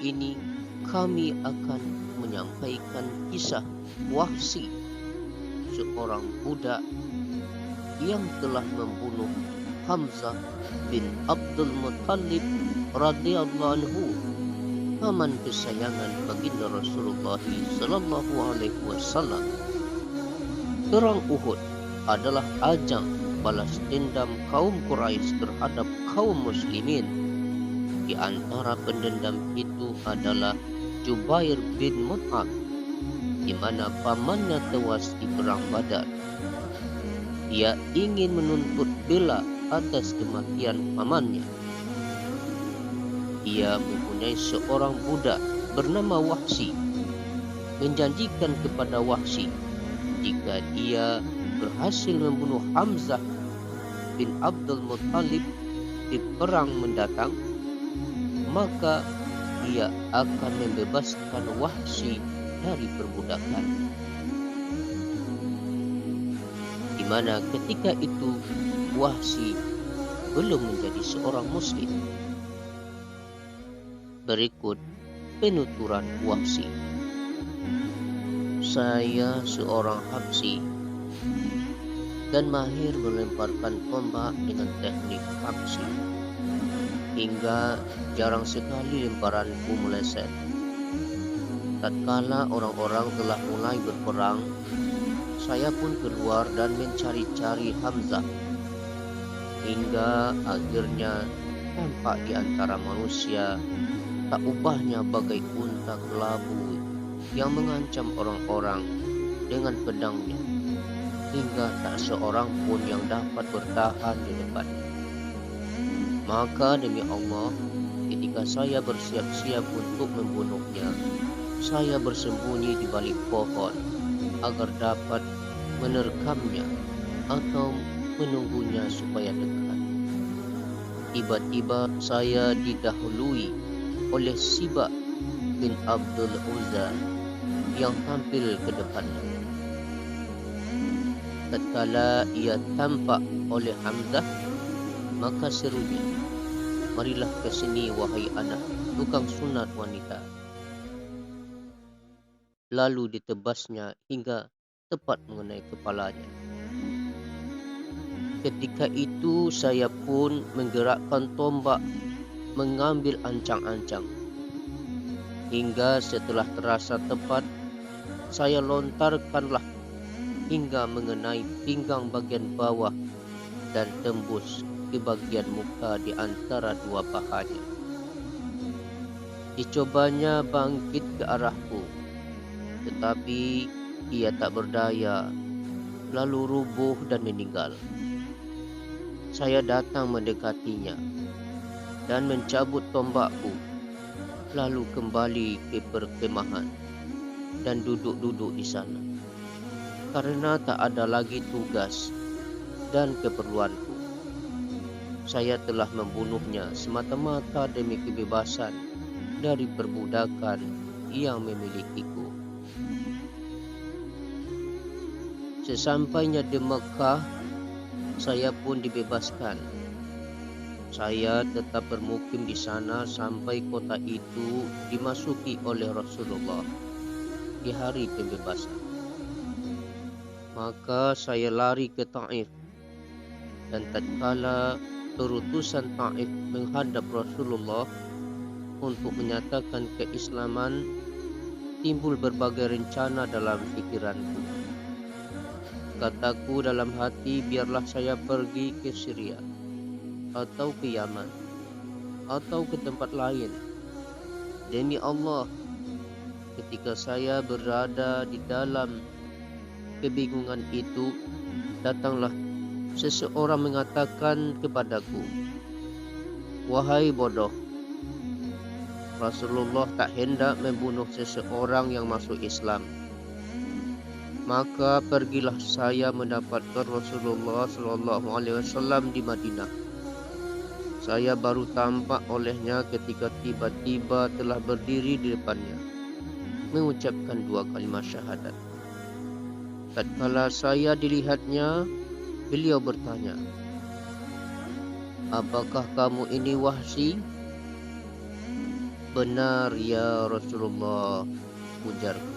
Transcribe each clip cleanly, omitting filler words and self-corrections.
ini kami akan menyampaikan kisah Wahsy, seorang budak yang telah membunuh Hamzah bin Abdul Muttalib radhiyallahu anhu, paman kesayangan baginda Rasulullah sallallahu alaihi wasallam. Perang Uhud adalah ajang balas dendam kaum Quraisy terhadap kaum muslimin. Di antara pendendam itu adalah Jubair bin Mut'am, di mana pamannya tewas di perang Badar. Dia ingin menuntut bela atas kematian pamannya. Ia mempunyai seorang budak bernama Wahsy, menjanjikan kepada Wahsy jika dia berhasil membunuh Hamzah bin Abdul Muttalib di perang mendatang, maka ia akan membebaskan Wahsy dari perbudakan. Di mana ketika itu Wahsy belum menjadi seorang muslim. Berikut penuturan Wahsy. Saya seorang Habsyi dan mahir melemparkan tombak dengan teknik Habsyi, hingga jarang sekali lemparanku meleset. Tatkala orang-orang telah mulai berperang, saya pun keluar dan mencari-cari Hamzah, hingga akhirnya tampak di antara manusia tak ubahnya bagai unta kelabu yang mengancam orang-orang dengan pedangnya, hingga tak seorang pun yang dapat bertahan di depannya. Maka demi Allah, ketika saya bersiap-siap untuk membunuhnya, saya bersembunyi di balik pohon agar dapat menerkamnya atau menunggunya supaya dekat. Tiba-tiba saya didahului oleh Sibak bin Abdul Uzza yang tampil ke depannya. Tatkala ia tampak oleh Hamzah, maka serunya, "Marilah ke sini wahai anak tukang sunat wanita." Lalu ditebasnya hingga tepat mengenai kepalanya. Ketika itu saya pun menggerakkan tombak mengambil ancang-ancang, hingga setelah terasa tepat, saya lontarkanlah hingga mengenai pinggang bagian bawah dan tembus ke bagian muka di antara dua pahanya. Dicobanya bangkit ke arahku, tetapi ia tak berdaya, lalu rubuh dan meninggal. Saya datang mendekatinya dan mencabut tombakku, lalu kembali ke perkemahan dan duduk-duduk di sana, karena tak ada lagi tugas dan keperluanku. Saya telah membunuhnya semata-mata demi kebebasan dari perbudakan yang memilikiku. Sesampainya di Mekah, saya pun dibebaskan. Saya tetap bermukim di sana sampai kota itu dimasuki oleh Rasulullah di hari pembebasan. Maka saya lari ke Taif, dan tatkala utusan Taif menghadap Rasulullah untuk menyatakan keislaman, timbul berbagai rencana dalam pikiranku. Kataku dalam hati, biarlah saya pergi ke Syria atau ke Yaman atau ke tempat lain. Demi Allah, ketika saya berada di dalam kebingungan itu, datanglah seseorang mengatakan kepadaku, "Wahai bodoh, Rasulullah tak hendak membunuh seseorang yang masuk Islam. Maka pergilah saya mendapatkan Rasulullah SAW di Madinah. Saya baru tampak olehnya ketika tiba-tiba telah berdiri di depannya, mengucapkan 2 kalimat syahadat. Tatkala saya dilihatnya, beliau bertanya, 'Apakah kamu ini Wahsy?' Benar ya Rasulullah, ujarku.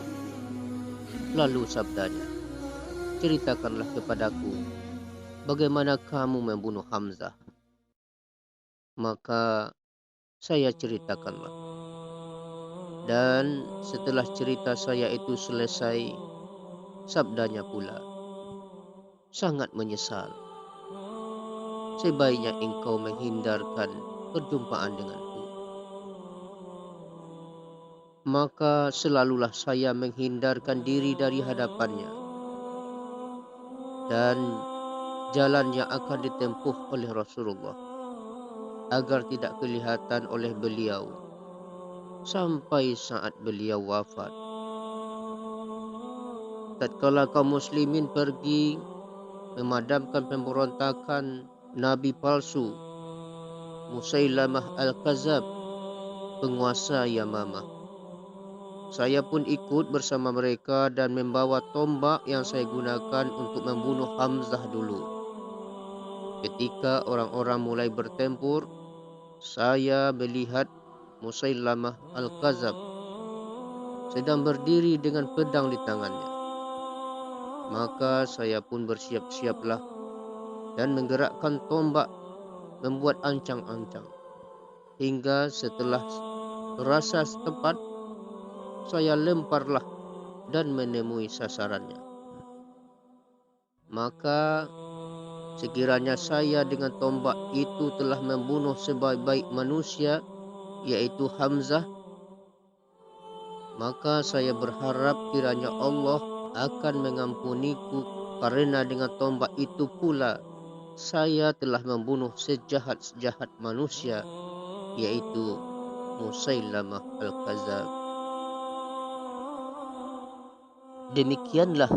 Lalu sabdanya, ceritakanlah kepadaku bagaimana kamu membunuh Hamzah. Maka saya ceritakanlah. Dan setelah cerita saya itu selesai, sabdanya pula, sangat menyesal. Sebaiknya engkau menghindarkan perjumpaan denganku. Maka selalulah saya menghindarkan diri dari hadapannya. Dan jalan yang akan ditempuh oleh Rasulullah agar tidak kelihatan oleh beliau sampai saat beliau wafat. Tatkala kaum muslimin pergi memadamkan pemberontakan Nabi palsu Musailamah Al-Kazab, penguasa Yamamah, saya pun ikut bersama mereka dan membawa tombak yang saya gunakan untuk membunuh Hamzah dulu. Ketika orang-orang mulai bertempur, saya melihat Musailamah Al-Kazab sedang berdiri dengan pedang di tangannya. Maka saya pun bersiap-siaplah dan menggerakkan tombak membuat ancang-ancang. Hingga setelah terasa tepat, saya lemparlah dan menemui sasarannya. Maka sekiranya saya dengan tombak itu telah membunuh sebaik-baik manusia, yaitu Hamzah, maka saya berharap kiranya Allah akan mengampuniku, karena dengan tombak itu pula saya telah membunuh sejahat-jahat manusia, yaitu Musailamah Al-Kazab. Demikianlah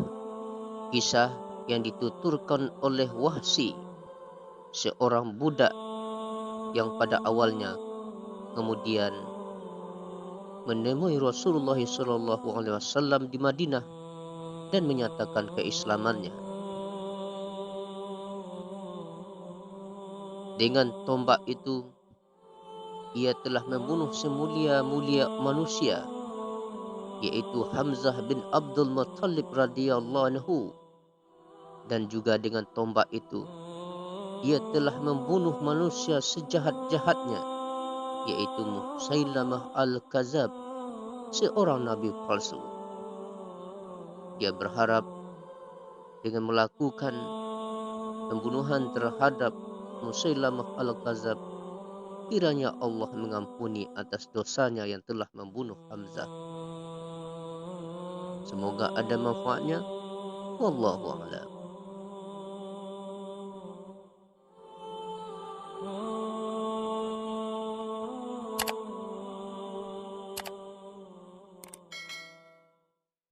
kisah yang dituturkan oleh Wahsy, seorang budak yang pada awalnya kemudian menemui Rasulullah SAW di Madinah dan menyatakan keislamannya. Dengan tombak itu, ia telah membunuh semulia-mulia manusia, yaitu Hamzah bin Abdul Muttalib radhiyallahu anhu. Dan juga dengan tombak itu, ia telah membunuh manusia sejahat-jahatnya, yaitu Musailamah Al-Kazab, seorang nabi palsu. Dia berharap dengan melakukan pembunuhan terhadap Musailamah Al-Kazab, kiranya Allah mengampuni atas dosanya yang telah membunuh Hamzah. Semoga ada manfaatnya. Wallahu a'lam.